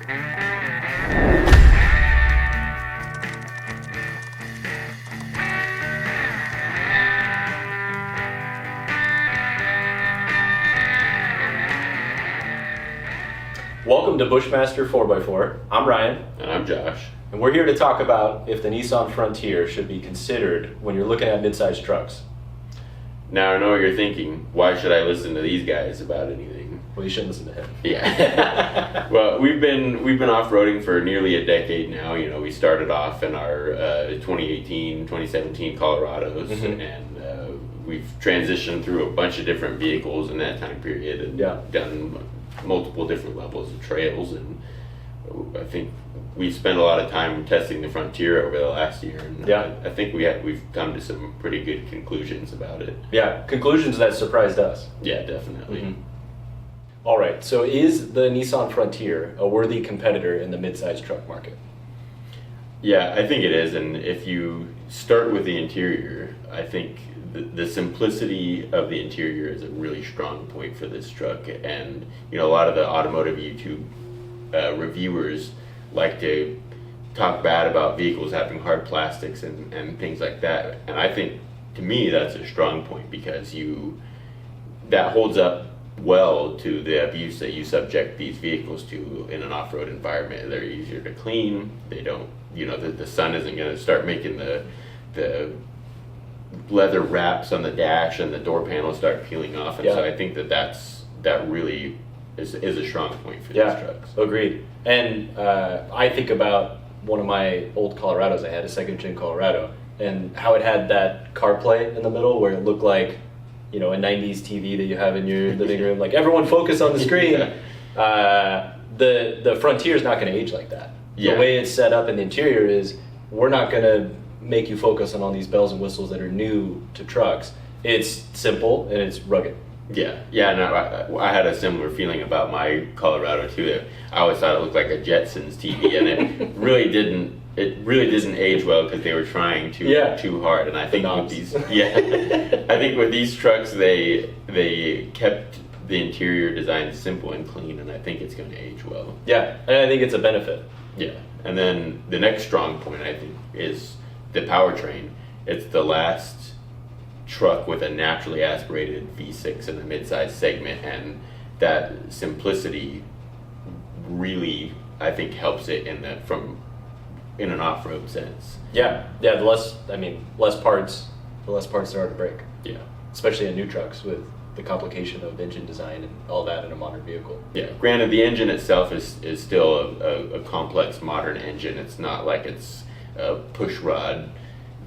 Welcome to Bushmaster 4x4. I'm Ryan. And I'm Josh. And we're here to talk about if the Nissan Frontier should be considered when you're looking at midsize trucks. Now I know what you're thinking. Why should I listen to these guys about anything? Well, you shouldn't listen to him. Yeah. Well, we've been off-roading for nearly a decade now. You know, we started off in our 2018, 2017 Colorados, and we've transitioned through a bunch of different vehicles in that time period and done multiple different levels of trails, and I think we've spent a lot of time testing the Frontier over the last year, and I think we've come to some pretty good conclusions about it. Yeah, conclusions that surprised us. Yeah, definitely. All right, so is the Nissan Frontier a worthy competitor in the midsize truck market? Yeah, I think it is, and if you start with the interior, I think the simplicity of the interior is a really strong point for this truck. And you know, a lot of the automotive YouTube reviewers like to talk bad about vehicles having hard plastics and things like that, and I think, to me, that's a strong point, because that holds up well to the abuse that you subject these vehicles to in an off-road environment. They're easier to clean. They don't, the sun isn't going to start making the leather wraps on the dash and the door panels start peeling off, and so I think that really is a strong point for these trucks. Agreed. And I think about one of my old Colorados. I had a second gen Colorado, and how it had that CarPlay in the middle where it looked like, a 90s TV that you have in your living room, like everyone focus on the screen. The Frontier is not going to age like that. The way it's set up in the interior is, we're not going to make you focus on all these bells and whistles that are new to trucks. It's simple and it's rugged. No, I had a similar feeling about my Colorado too. I always thought it looked like a Jetsons TV, and it really didn't. It really doesn't age well because they were trying too hard. And I think with these trucks, they kept the interior design simple and clean, and I think it's going to age well. Yeah, and I think it's a benefit. Yeah, and then the next strong point, I think, is the powertrain. It's the last truck with a naturally aspirated V6 in the midsize segment, and that simplicity really, I think, helps it in an off-road sense. The less parts, the less parts there are to break. Yeah, especially in new trucks with the complication of engine design and all that in a modern vehicle. Yeah, granted, the engine itself is still a complex modern engine. It's not like it's a push rod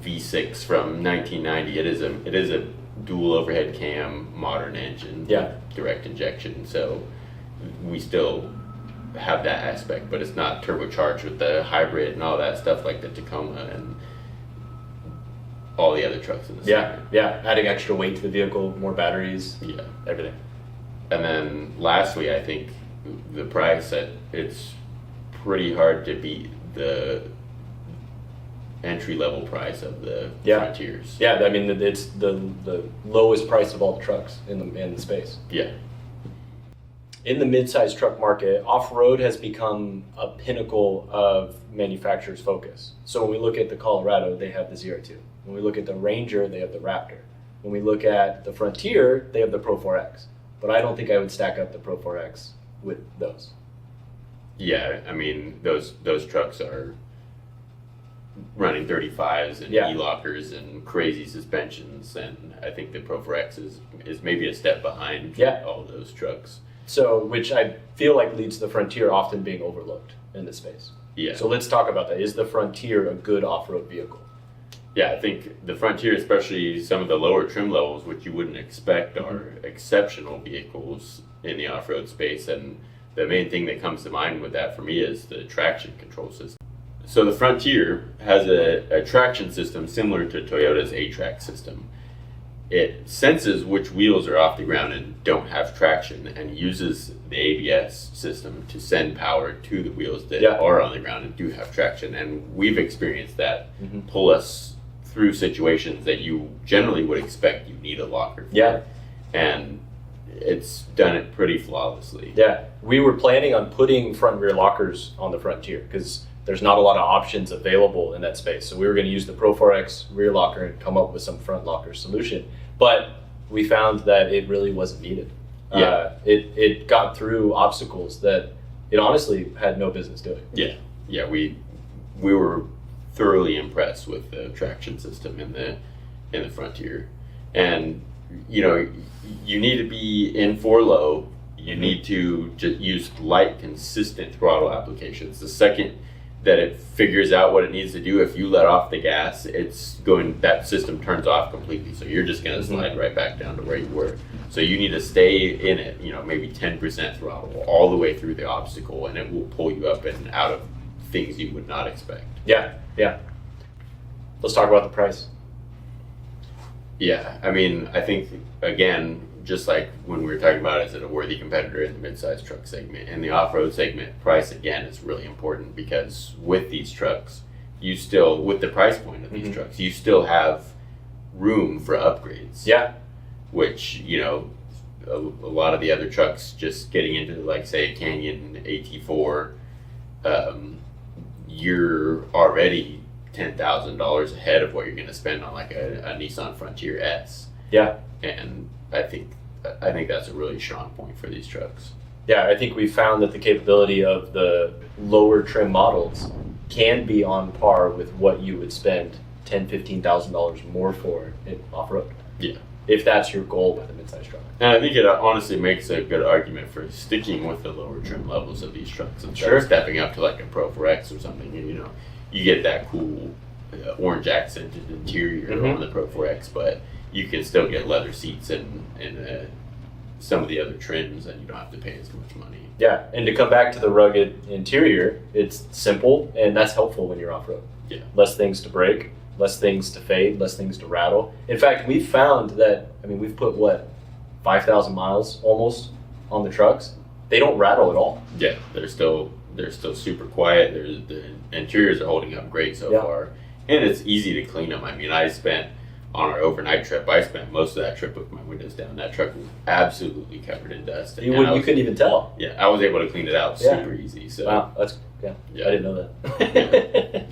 V6 from 1990. It is a dual overhead cam modern engine. Direct injection. So we still have that aspect, but it's not turbocharged with the hybrid and all that stuff like the Tacoma and all the other trucks in the segment. Adding extra weight to the vehicle, more batteries, everything. And then lastly, I think the price, it's pretty hard to beat the entry-level price of the Frontiers. It's the lowest price of all the trucks in the space. In the mid-size truck market, off-road has become a pinnacle of manufacturers' focus. So when we look at the Colorado, they have the ZR2. When we look at the Ranger, they have the Raptor. When we look at the Frontier, they have the Pro 4X. But I don't think I would stack up the Pro 4X with those. Yeah, I mean, those trucks are running 35s and E-lockers and crazy suspensions, and I think the Pro 4X is maybe a step behind all those trucks. So, which I feel like leads to the Frontier often being overlooked in this space. Yeah. So let's talk about that. Is the Frontier a good off-road vehicle? Yeah, I think the Frontier, especially some of the lower trim levels, which you wouldn't expect, are exceptional vehicles in the off-road space. And the main thing that comes to mind with that for me is the traction control system. So the Frontier has a traction system similar to Toyota's A-Track system. It senses which wheels are off the ground and don't have traction, and uses the ABS system to send power to the wheels that are on the ground and do have traction. And we've experienced that pull us through situations that you generally would expect you need a locker for. Yeah. And it's done it pretty flawlessly. Yeah, we were planning on putting front and rear lockers on the Frontier because there's not a lot of options available in that space. So we were going to use the Pro 4X rear locker and come up with some front locker solution. But we found that it really wasn't needed. Yeah. It got through obstacles that it honestly had no business doing. Yeah, we were thoroughly impressed with the traction system in the Frontier. And you need to be in for low. You need to just use light, consistent throttle applications. The second that it figures out what it needs to do, if you let off the gas, that system turns off completely. So you're just going to slide right back down to where you were. So you need to stay in it, maybe 10% throttle all the way through the obstacle, and it will pull you up and out of things you would not expect. Yeah. Let's talk about the price. Yeah, I mean, I think, again, just like when we were talking about, is it a worthy competitor in the midsize truck segment? In the off-road segment, price, again, is really important because with these trucks, with the price point of these trucks, you still have room for upgrades. Yeah. Which, a lot of the other trucks, just getting into, like, say, a Canyon AT4, you're already $10,000 ahead of what you're going to spend on like a Nissan Frontier S. Yeah. And I think that's a really strong point for these trucks. Yeah, I think we found that the capability of the lower trim models can be on par with what you would spend $10,000-$15,000 more for in off-road. Yeah. If that's your goal with a midsize truck. And I think it honestly makes a good argument for sticking with the lower trim levels of these trucks instead of stepping up to like a Pro 4X or something. You get that cool orange accented interior on the Pro 4X, but you can still get leather seats and some of the other trims, and you don't have to pay as much money. Yeah, and to come back to the rugged interior, it's simple, and that's helpful when you're off-road. Yeah. Less things to break, less things to fade, less things to rattle. In fact, we've found that, we've put 5,000 miles almost on the trucks. They don't rattle at all. Yeah, they're still super quiet. The interiors are holding up great so far, and it's easy to clean them. On our overnight trip, I spent most of that trip with my windows down. That truck was absolutely covered in dust. You couldn't even tell. Yeah, I was able to clean it out super easy. So wow, I didn't know that.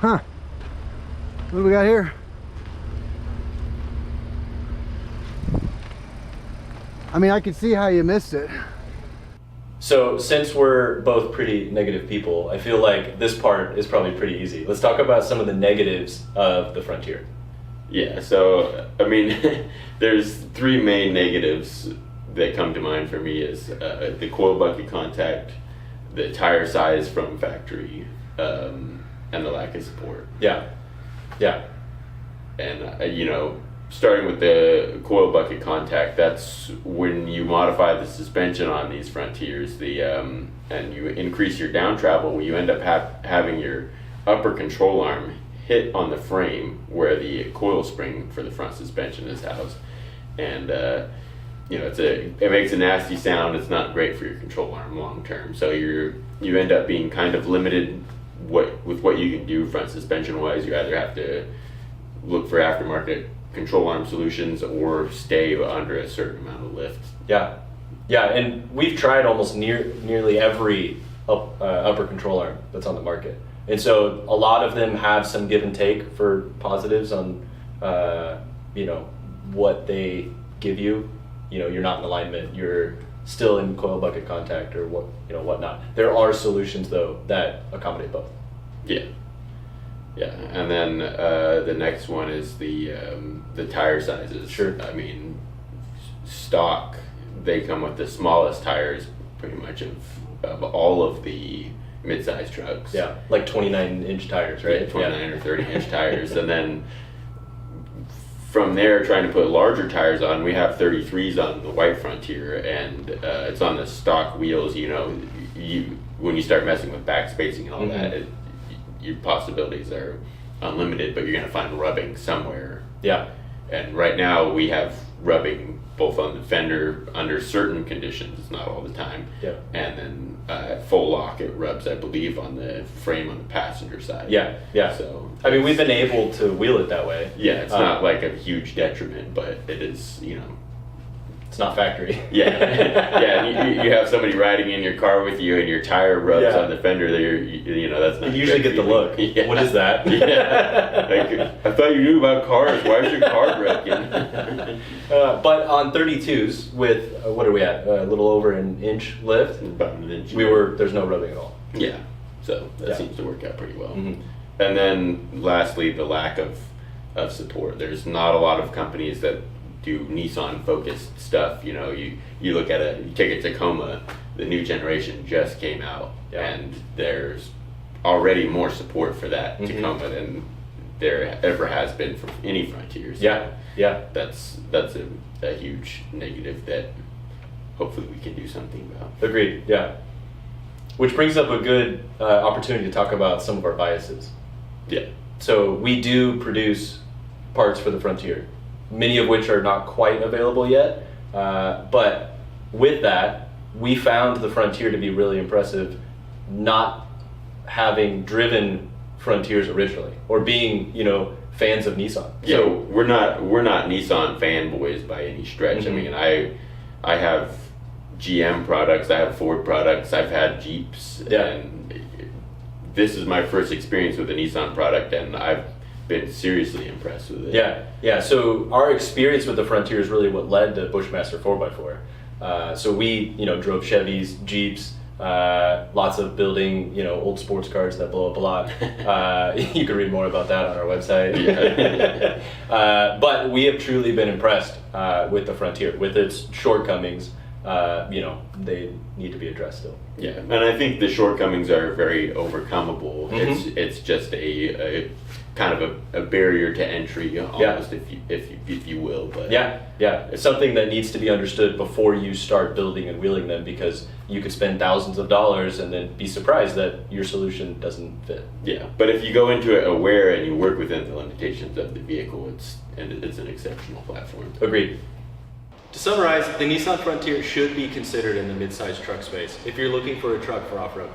Huh. What do we got here? I could see how you missed it. So since we're both pretty negative people, I feel like this part is probably pretty easy. Let's talk about some of the negatives of the Frontier. Yeah, so there's three main negatives that come to mind for me is the coil bucket contact, the tire size from factory, and the lack of support. Yeah. And starting with the coil bucket contact, that's when you modify the suspension on these Frontiers, and you increase your down travel, you end up having your upper control arm hit on the frame where the coil spring for the front suspension is housed, and it makes a nasty sound. It's not great for your control arm long term, so you end up being kind of limited with what you can do front suspension wise. You either have to look for aftermarket control arm solutions or stay under a certain amount of lift. Yeah, and we've tried almost nearly every upper control arm that's on the market, and so a lot of them have some give and take for positives on what they give you. You're not in alignment, you're still in coil bucket contact or whatnot. There are solutions though that accommodate both. Yeah, and then the next one is the tire sizes. Sure. Stock, they come with the smallest tires pretty much of all of the mid-size trucks. Yeah, like 29-inch tires, right? Yeah, 29 or 30-inch tires. And then from there, trying to put larger tires on, we have 33s on the white Frontier, and it's on the stock wheels. When you start messing with back spacing and all that, your possibilities are unlimited, but you're going to find rubbing somewhere. Yeah. And right now we have rubbing both on the fender under certain conditions, not all the time. Yeah. And then full lock, it rubs, I believe, on the frame on the passenger side. Yeah, yeah. So I mean, we've been able to wheel it that way. yeah, it's not like a huge detriment, but it is, you know. It's not factory. Yeah, yeah. And you have somebody riding in your car with you, and your tire rubs Yeah. on the fender. There, you know, that's not. You usually get the look. Yeah. What is that? Yeah. Like, I thought you knew about cars. Why is your car breaking? But on 32s with what are we at? A little over an inch lift. About an inch. There's no rubbing at all. Yeah. So that Yeah. seems to work out pretty well. Mhm. And then lastly, the lack of support. There's not a lot of companies that do Nissan focused stuff. You know, you look at you take a Tacoma, the new generation just came out, Yeah. and there's already more support for that Mhm. Tacoma than there ever has been for any Frontiers. Yeah, yeah. That's a huge negative that hopefully we can do something about. Agreed, yeah. Which brings up a good opportunity to talk about some of our biases. Yeah. So we do produce parts for the Frontier, many of which are not quite available yet. But with that, we found the Frontier to be really impressive, not having driven Frontiers originally or being, fans of Nissan. Yeah, So we're not Nissan fanboys by any stretch. Mhm. I mean, I have GM products, I have Ford products, I've had Jeeps, Yeah. and this is my first experience with a Nissan product, and I've been seriously impressed with it. Yeah. So our experience with the Frontier is really what led to Bushmaster 4x4. So we, drove Chevys, Jeeps, lots of building, old sports cars that blow up a lot. You can read more about that on our website. Yeah. But we have truly been impressed with the Frontier, with its shortcomings. They need to be addressed still. Yeah, and I think the shortcomings are very overcomable. Mhm. It's just a kind of a barrier to entry almost, if you will. But Yeah. It's something that needs to be understood before you start building and wheeling them, because you could spend thousands of dollars and then be surprised that your solution doesn't fit. Yeah, but if you go into it aware and you work within the limitations of the vehicle, it's an exceptional platform. Agreed. To summarize, the Nissan Frontier should be considered in the mid-size truck space if you're looking for a truck for off-road.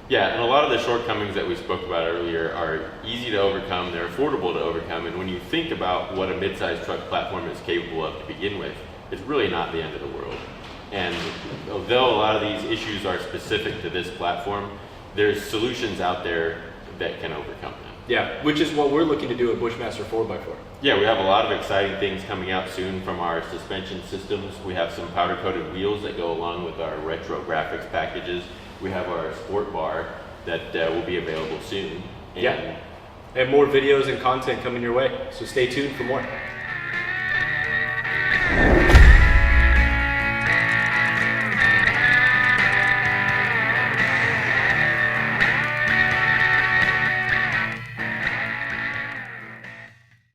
Yeah, and a lot of the shortcomings that we spoke about earlier are easy to overcome, they're affordable to overcome, and when you think about what a mid-size truck platform is capable of to begin with, it's really not the end of the world. And although a lot of these issues are specific to this platform, there's solutions out there that can overcome them. Yeah, which is what we're looking to do at Bushmaster 4x4. Yeah, we have a lot of exciting things coming out soon from our suspension systems. We have some powder-coated wheels that go along with our retro graphics packages. We have our sport bar that will be available soon. And more videos and content coming your way, so stay tuned for more.